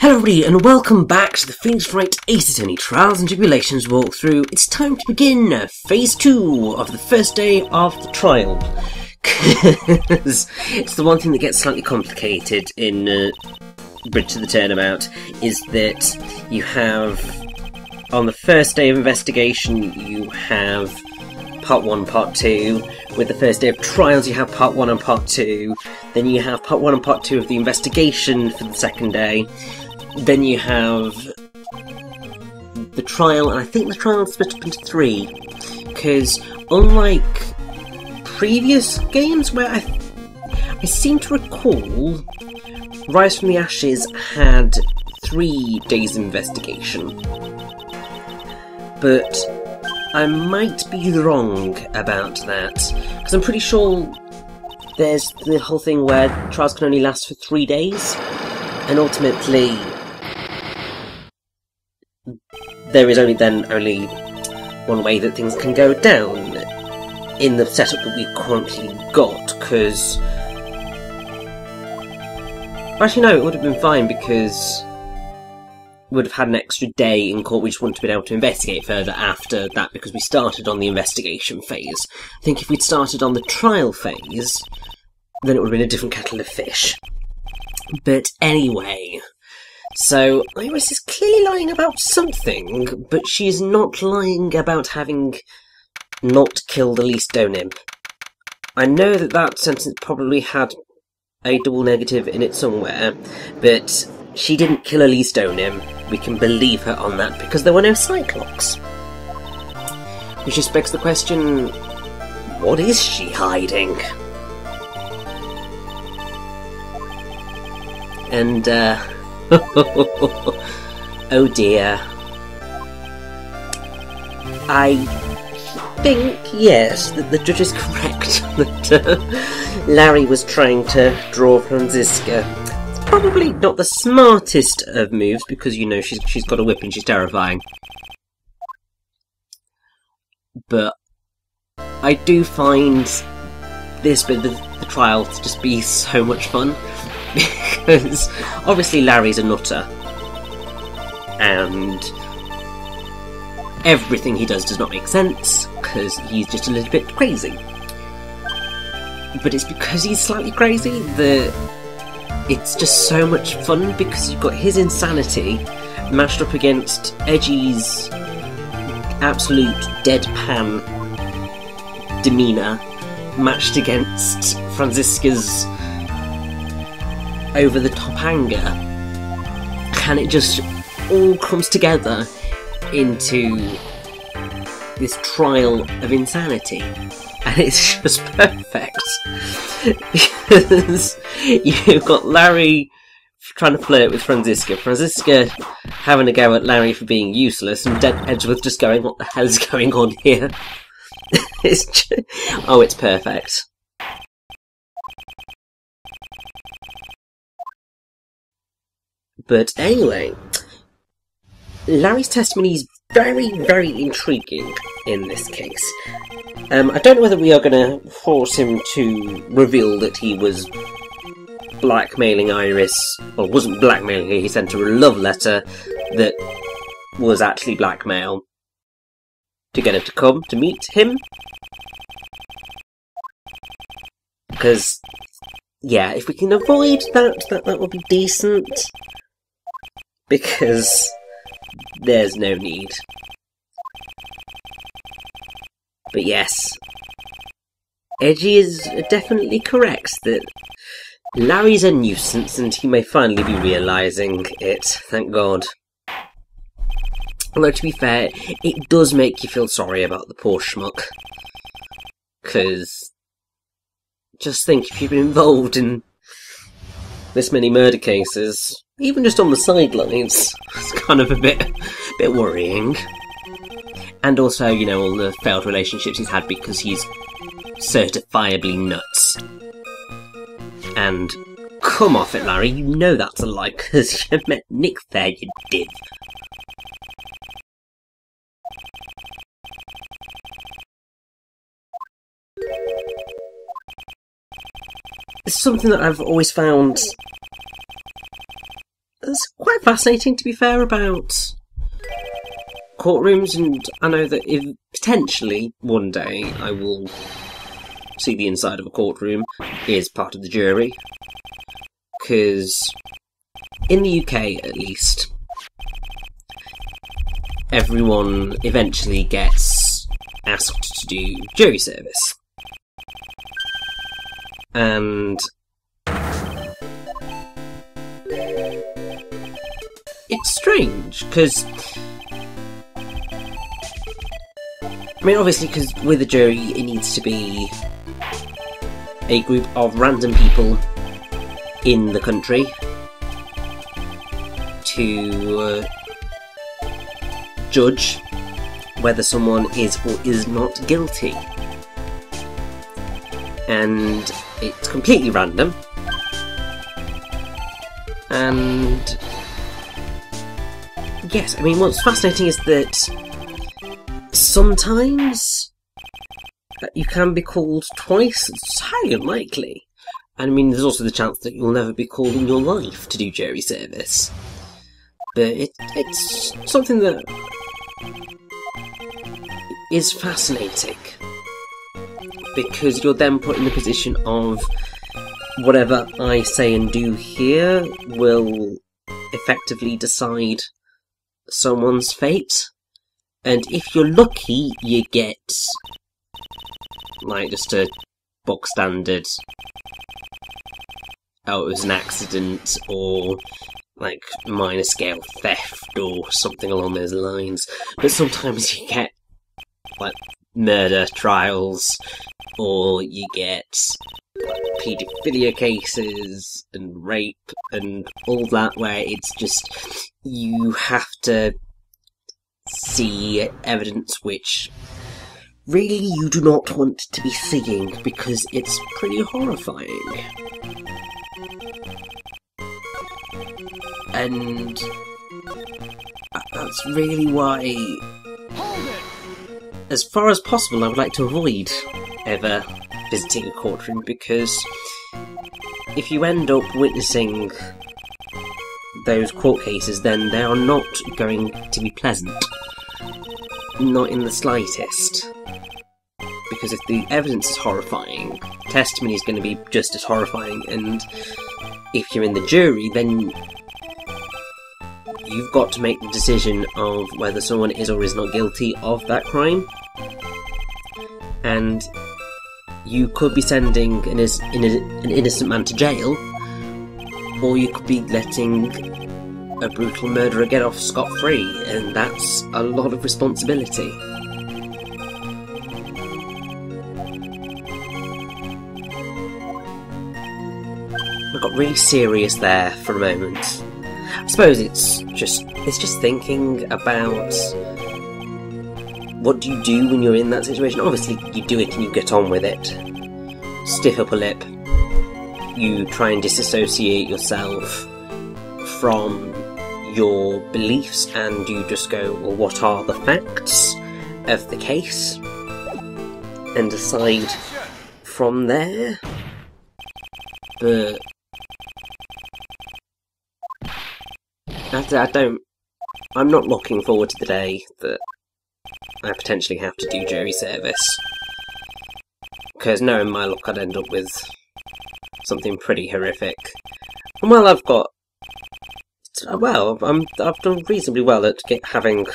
Hello everybody and welcome back to the Wright Ace Attorney Trials and Tribulations walkthrough. It's time to begin Phase 2 of the first day of the trial. Because it's the one thing that gets slightly complicated in Bridge to the Turnabout, is that you have, on the first day of investigation, you have Part 1, Part 2. With the first day of trials, you have Part 1 and Part 2. Then you have Part 1 and Part 2 of the investigation for the second day. Then you have the trial, and I think the trial is split up into 3, because unlike previous games where I seem to recall Rise from the Ashes had 3 days of investigation, but I might be wrong about that, because I'm pretty sure there's the whole thing where trials can only last for 3 days, and ultimately there is only one way that things can go down in the setup that we've currently got, because... Actually no, it would have been fine, because we would have had an extra day in court. We just wouldn't have been able to investigate further after that, because we started on the investigation phase. I think if we'd started on the trial phase, then it would have been a different kettle of fish. But anyway... So, Iris is clearly lying about something, but she's not lying about having not killed Elise Donim. I know that that sentence probably had a double negative in it somewhere, but she didn't kill Elise Donim. We can believe her on that, because there were no Cyclops. Which just begs the question, what is she hiding? And, oh dear. I think, yes, that the judge is correct that Larry was trying to draw Franziska. It's probably not the smartest of moves, because, you know, she's got a whip and she's terrifying. But I do find this bit of the trial to just be so much fun. Because obviously Larry's a nutter, and everything he does not make sense, because he's just a little bit crazy. But it's because he's slightly crazy that it's just so much fun, because you've got his insanity mashed up against Edgy's absolute deadpan demeanour, matched against Franziska's over-the-top anger, and it just all comes together into this trial of insanity, and it's just perfect. Because you've got Larry trying to flirt with Franziska, Franziska having a go at Larry for being useless, and Edgeworth just going, what the hell is going on here? Oh, it's perfect. But anyway, Larry's testimony is very, very intriguing in this case. I don't know whether we are going to force him to reveal that he was blackmailing Iris, or wasn't blackmailing her, he sent her a love letter that was actually blackmail to get her to come to meet him. Because, yeah, if we can avoid that would be decent. Because there's no need. But yes, Edgy is definitely correct that Larry's a nuisance, and he may finally be realising it, thank God. Although, to be fair, it does make you feel sorry about the poor schmuck. Because, just think, if you've been involved in this many murder cases, even just on the sidelines, it's kind of a bit worrying. And also, you know, all the failed relationships he's had because he's certifiably nuts. And come off it, Larry, you know that's a lie, because you met Nick there, you div. It's something that I've always found it's quite fascinating, to be fair, about courtrooms, and I know that if potentially one day I will see the inside of a courtroom as part of the jury, because in the UK at least, everyone eventually gets asked to do jury service. And it's strange, because I mean, obviously, because with a jury it needs to be a group of random people in the country to judge whether someone is or is not guilty. And it's completely random. And yes, I mean, what's fascinating is that sometimes you can be called twice. It's highly unlikely. And I mean, there's also the chance that you'll never be called in your life to do jury service. But it's something that is fascinating, because you're then put in the position of whatever I say and do here will effectively decide someone's fate. And if you're lucky, you get like just a book standard, oh, it was an accident, or like minor scale theft or something along those lines. But sometimes you get like murder trials, or you get like paedophilia cases and rape and all that, where it's just you have to see evidence which really you do not want to be seeing, because it's pretty horrifying. And that's really why, as far as possible, I would like to avoid ever visiting a courtroom, because if you end up witnessing those court cases, then they are not going to be pleasant. Not in the slightest. Because if the evidence is horrifying, testimony is going to be just as horrifying, and if you're in the jury, then you've got to make the decision of whether someone is or is not guilty of that crime. And you could be sending an innocent man to jail, or you could be letting a brutal murderer get off scot-free, and that's a lot of responsibility. I got really serious there for a moment. I suppose it's just thinking about what do you do when you're in that situation. Obviously, you do it and you get on with it. Stiff upper lip. You try and disassociate yourself from your beliefs, and you just go, well, what are the facts of the case? And decide from there. But I'm not looking forward to the day that I potentially have to do jury service, because knowing my luck, I'd end up with something pretty horrific. And while I've got, I've done reasonably well at having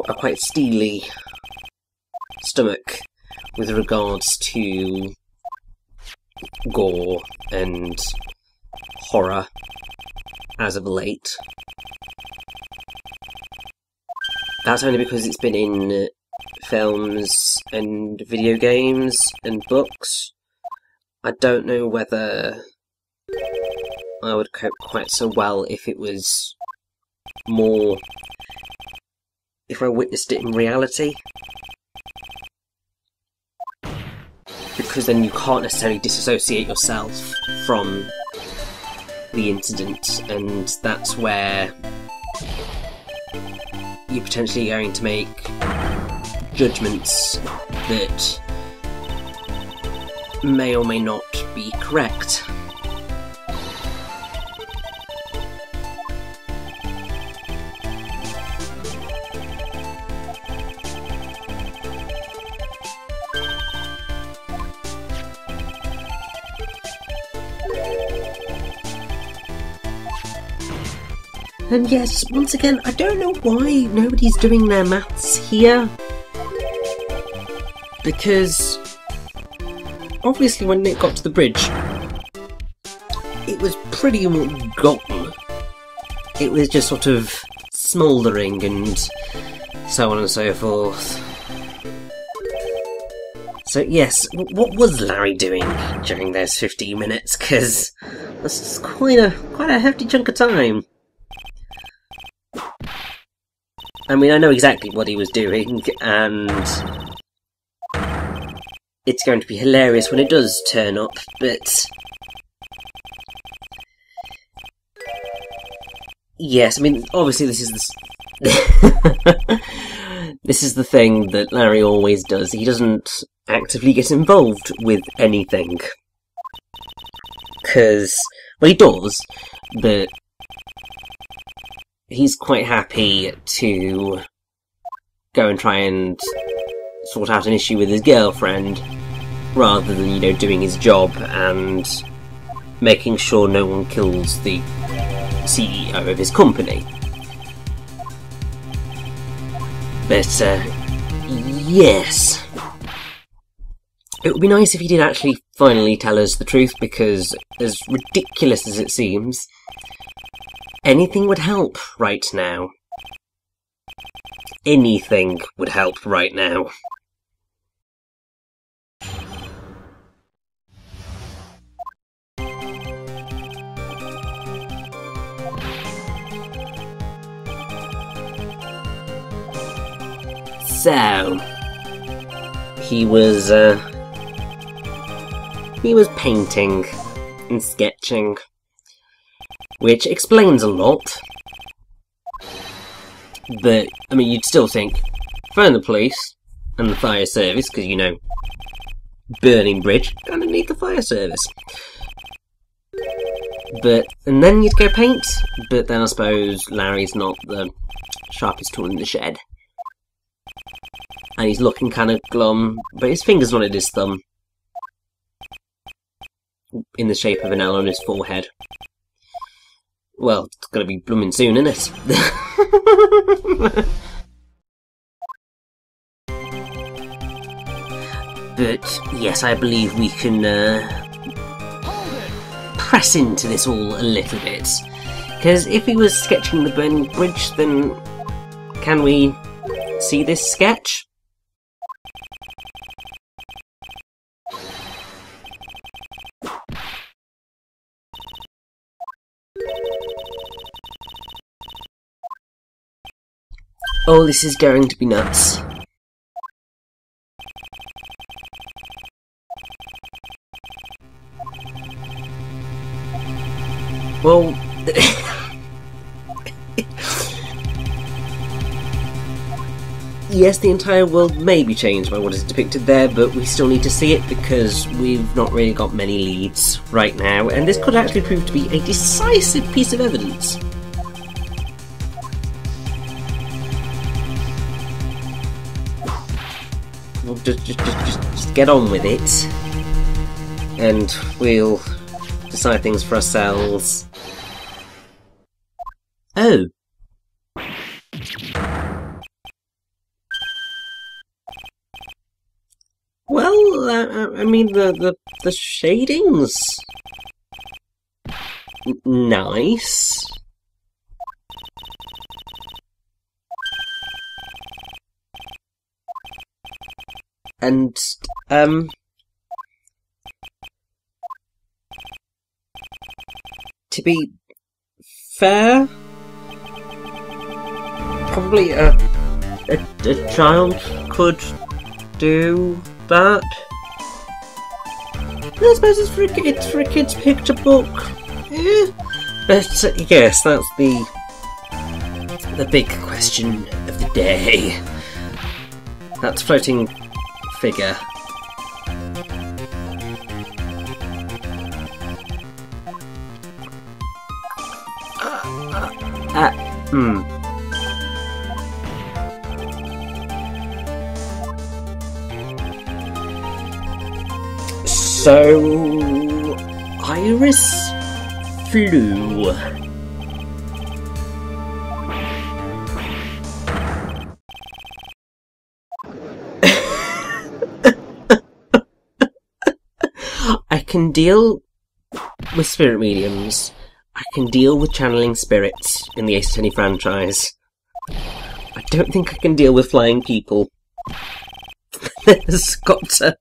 a quite steely stomach with regards to gore and horror as of late. That's only because it's been in films and video games and books. I don't know whether I would cope quite so well if it was more, if I witnessed it in reality. Because then you can't necessarily disassociate yourself from the incident, and that's where you're potentially going to make judgments that may or may not be correct. And yes, once again, I don't know why nobody's doing their maths here. Because obviously when Nick got to the bridge, it was pretty much gone. It was just sort of smouldering and so on and so forth. So yes, what was Larry doing during those 15 minutes? Because that's quite a hefty chunk of time. I mean, I know exactly what he was doing, and it's going to be hilarious when it does turn up, but yes, I mean, obviously this is this is the thing that Larry always does. He doesn't actively get involved with anything. Because, well, he does, but he's quite happy to go and try and sort out an issue with his girlfriend, rather than, you know, doing his job and making sure no one kills the CEO of his company. But, yes. It would be nice if he did actually finally tell us the truth, because, as ridiculous as it seems, anything would help right now. Anything would help right now. So, he was painting and sketching, which explains a lot. But, I mean, you'd still think, phone the police and the fire service, because, you know, burning bridge, gonna need the fire service. But, and then you'd go paint, but then I suppose Larry's not the sharpest tool in the shed. And he's looking kind of glum, but his finger's not at his thumb. In the shape of an L on his forehead. Well, it's gonna be blooming soon, isn't it? But, yes, I believe we can press into this all a little bit. Because if he was sketching the burning bridge, then can we see this sketch? Oh, this is going to be nuts. Well, yes, the entire world may be changed by what is depicted there, but we still need to see it because we've not really got many leads right now, and this could actually prove to be a decisive piece of evidence. We'll just get on with it, and we'll decide things for ourselves. Oh. Well, I mean, the shading's nice. And, to be fair, probably a child could do that. I suppose it's for a kid's picture book. Yeah. But yes, that's the big question of the day. That floating figure. So, Iris flew. can deal with spirit mediums. I can deal with channeling spirits in the Ace Attorney franchise. I don't think I can deal with flying people. There's got to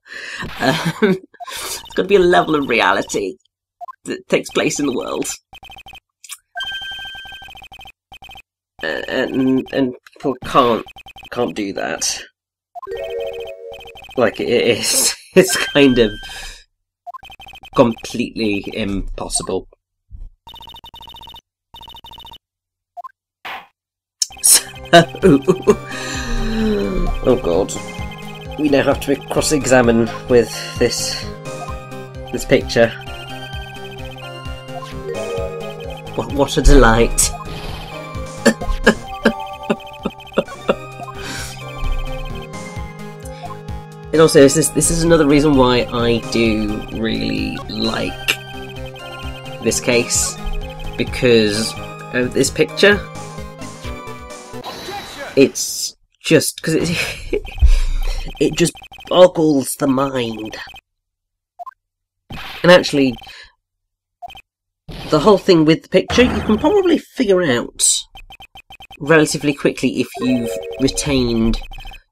be a level of reality that takes place in the world. And people can't do that. Like, it's kind of completely impossible. So, oh god, we now have to cross-examine with this picture. What a delight! And also, this is another reason why I do really like this case, because of this picture. It's just because it just boggles the mind. And actually, the whole thing with the picture, you can probably figure out relatively quickly if you've retained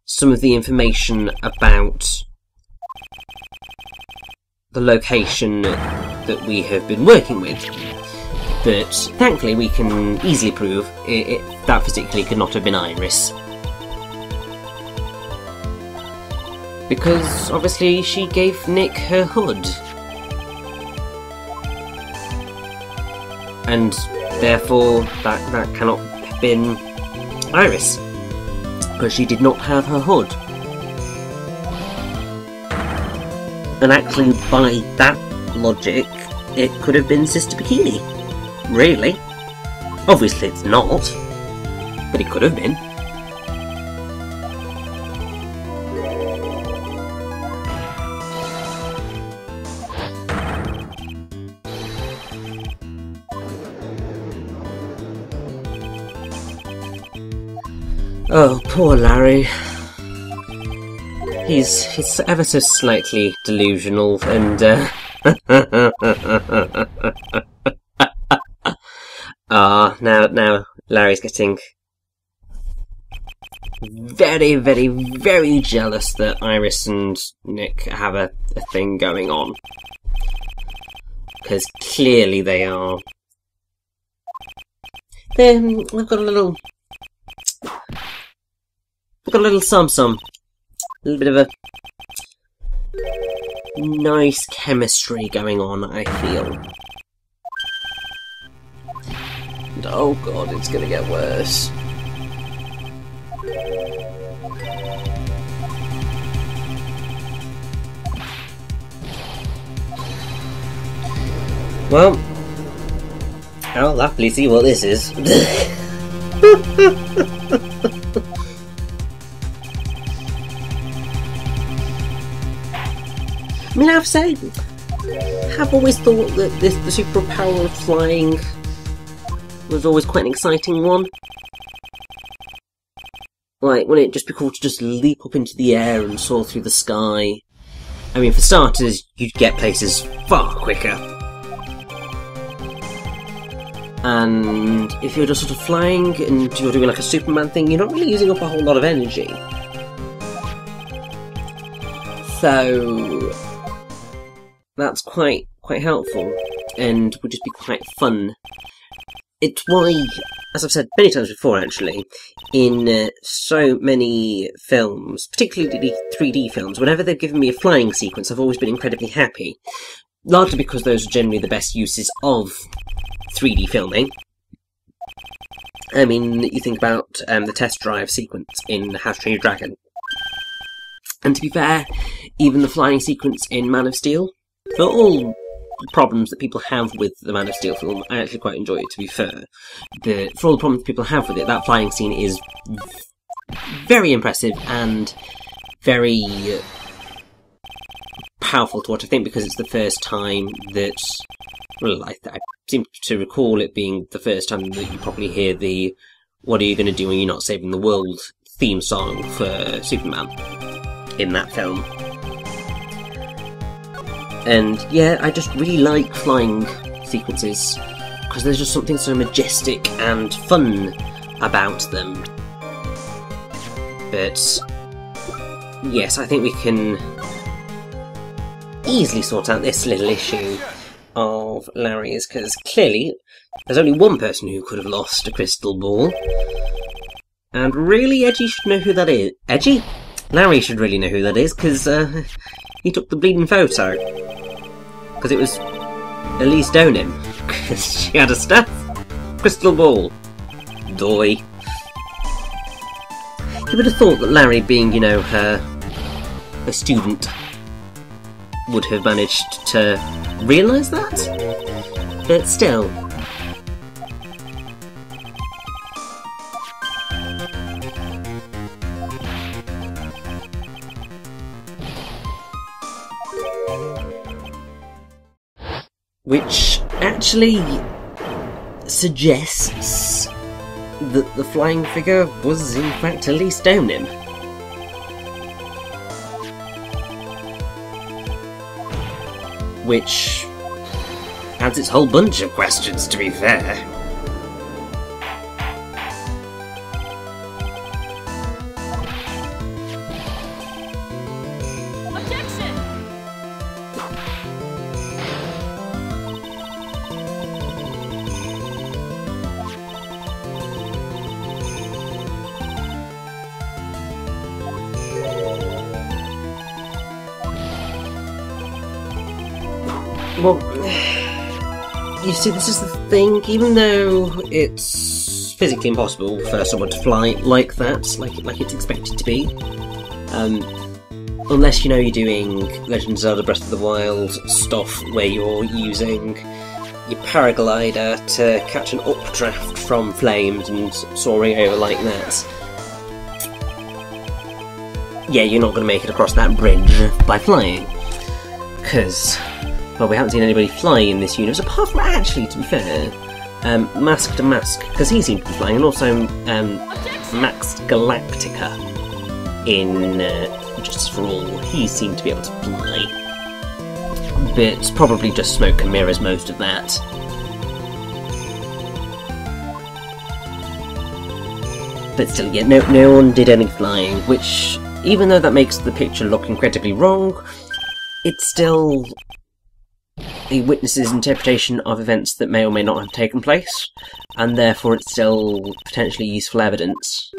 some of the information about the location that we have been working with. But thankfully we can easily prove that physically could not have been Iris. Because obviously she gave Nick her hood. And therefore that cannot have been Iris. Because she did not have her hood. And actually, by that logic, it could have been Sister Bikini. Really. Obviously it's not, but it could have been. Oh, poor Larry. He's ever so slightly delusional, and now Larry's getting very, very, very jealous that Iris and Nick have a thing going on. Because clearly they are. They've got a little some. A little bit of a nice chemistry going on, I feel. And oh god, it's gonna get worse. Well, I'll happily see what this is. I mean, I've always thought that the superpower of flying was always quite an exciting one. Like, when it'd just be cool to just leap up into the air and soar through the sky. I mean, for starters, you'd get places far quicker. And if you're just sort of flying and you're doing like a Superman thing, you're not really using up a whole lot of energy. So that's quite helpful, and would just be quite fun. It's why, as I've said many times before actually, in so many films, particularly 3D films, whenever they've given me a flying sequence, I've always been incredibly happy. Largely because those are generally the best uses of 3D filming. I mean, you think about the test drive sequence in How to Train Your Dragon. And to be fair, even the flying sequence in Man of Steel, for all the problems that people have with the Man of Steel film, I actually quite enjoy it, to be fair. But for all the problems people have with it, that flying scene is very impressive and very powerful to watch, I think, because it's the first time that, well, I seem to recall it being the first time that you probably hear the "What are you going to do when you're not saving the world" theme song for Superman in that film. And yeah, I just really like flying sequences, because there's just something so majestic and fun about them. But yes, I think we can easily sort out this little issue of Larry's, because clearly there's only one person who could have lost a crystal ball. And really, Edgy should know who that is. Edgy? Larry should really know who that is, because he took the bleeding photo. Because it was Elise Donim. Because she had a staff crystal ball. Doy. You would have thought that Larry, being, you know, a student, would have managed to realise that. But still. Which actually suggests that the flying figure was in fact Elise Donim. Which adds its whole bunch of questions, to be fair. Well, you see, this is the thing, even though it's physically impossible for someone to fly like that, like it's expected to be, unless, you know, you're doing Legend of Zelda Breath of the Wild stuff where you're using your paraglider to catch an updraft from flames and soaring over like that. Yeah, you're not going to make it across that bridge by flying, because, well, we haven't seen anybody fly in this universe, apart from, actually, to be fair, Mask to Mask, because he seemed to be flying, and also Max Galactica in Justice for All, he seemed to be able to fly. But probably just smoke and mirrors most of that. But still, yeah, no one did any flying, which, even though that makes the picture look incredibly wrong, it's still a witness's interpretation of events that may or may not have taken place, and therefore it's still potentially useful evidence.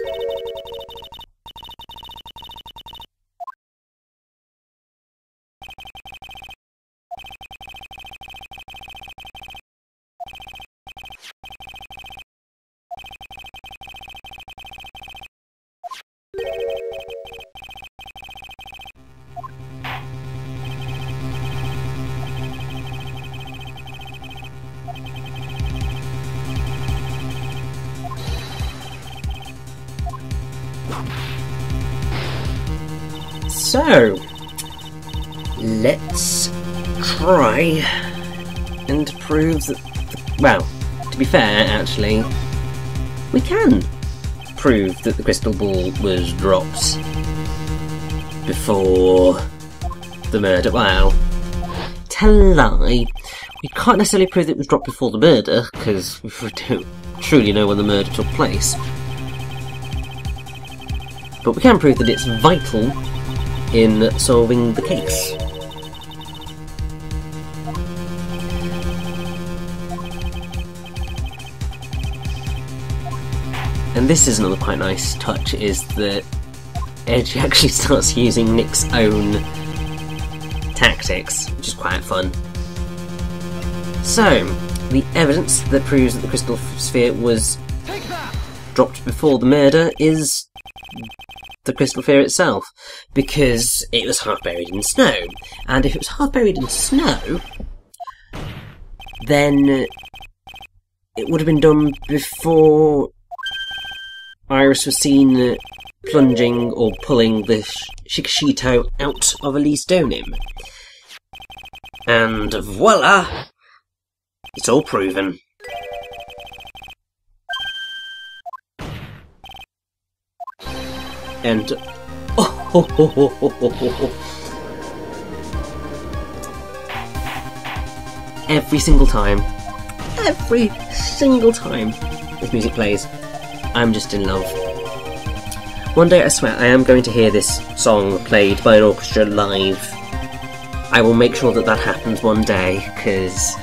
So, let's try and prove that, well, to be fair, actually, we can prove that the crystal ball was dropped before the murder. Well, tell a lie, we can't necessarily prove that it was dropped before the murder, because we don't truly know when the murder took place. But we can prove that it's vital in solving the case. And this is another quite nice touch, is that Edge actually starts using Nick's own tactics, which is quite fun. So, the evidence that proves that the crystal sphere was dropped before the murder is the crystal sphere itself, because it was half buried in snow. And if it was half buried in snow, then it would have been done before Iris was seen plunging or pulling the Shikishito out of Elise Donim. And voila! It's all proven. And every single time this music plays, I'm just in love. One day, I swear, I am going to hear this song played by an orchestra live. I will make sure that happens one day, because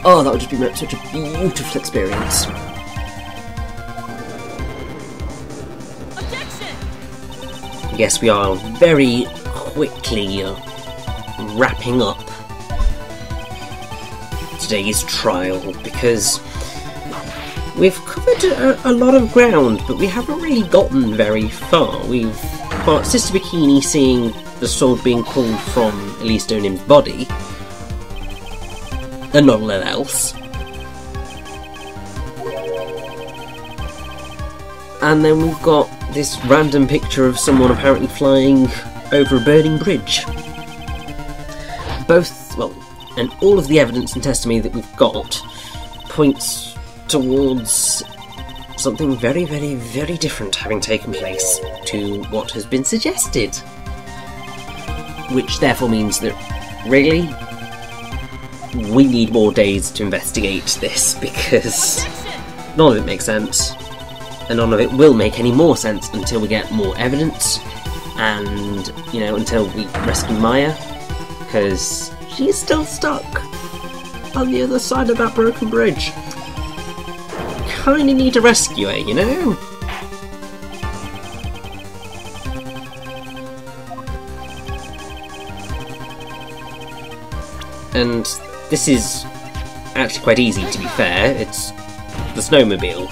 oh, that would just be such a beautiful experience. Objection! Yes, we are very quickly wrapping up today's trial, because we've covered a lot of ground, but we haven't really gotten very far. We've got Sister Bikini seeing the sword being pulled from Elise Donim's body, and not a lot else. And then we've got this random picture of someone apparently flying over a burning bridge. And all of the evidence and testimony that we've got points towards something very, very, very different having taken place to what has been suggested. Which therefore means that, really, we need more days to investigate this, because none of it makes sense, and none of it will make any more sense until we get more evidence, and, you know, until we rescue Maya, because she's still stuck on the other side of that broken bridge. Kinda need to rescue her, you know? And this is actually quite easy, to be fair. It's the snowmobile,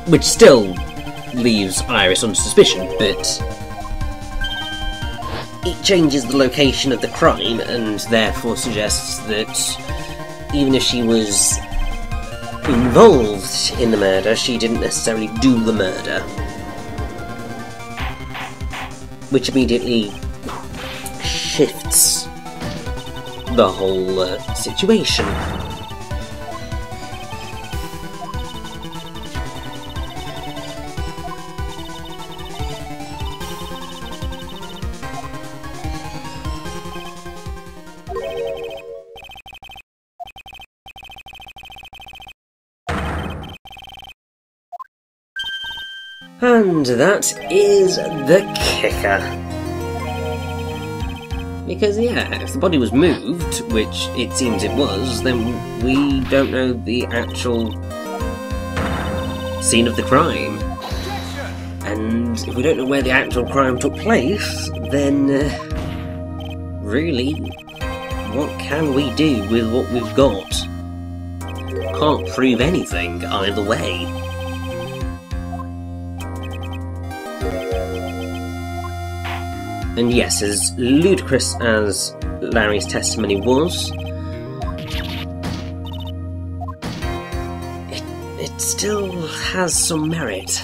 which still leaves Iris under suspicion, but it changes the location of the crime and therefore suggests that even if she was involved in the murder, she didn't necessarily do the murder. Which immediately shifts the whole situation. And that is the kicker. Because, yeah, if the body was moved, which it seems it was, then we don't know the actual scene of the crime. And if we don't know where the actual crime took place, then really, what can we do with what we've got? Can't prove anything either way. And yes, as ludicrous as Larry's testimony was, it still has some merit.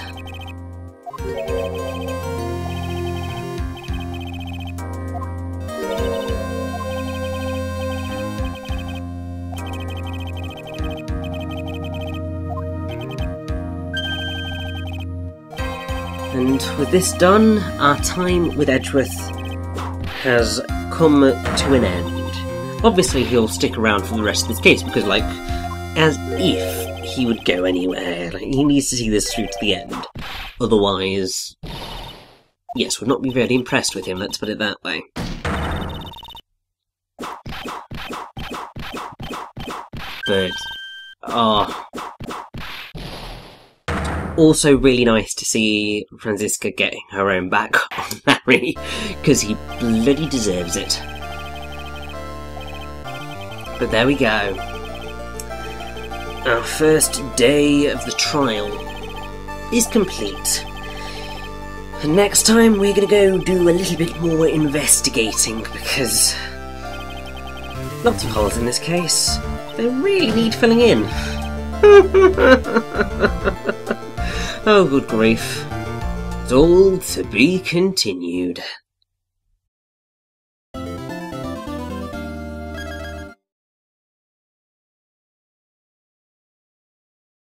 And with this done, our time with Edgeworth has come to an end. Obviously he'll stick around for the rest of this case, because, like, as if he would go anywhere. Like, he needs to see this through to the end. Otherwise, yes, would not be very impressed with him, let's put it that way. But, also really nice to see Franziska getting her own back on Larry, because he bloody deserves it. But there we go. Our first day of the trial is complete. And next time we're going to go do a little bit more investigating, because lots of holes in this case. They really need filling in. Oh, good grief. It's all to be continued.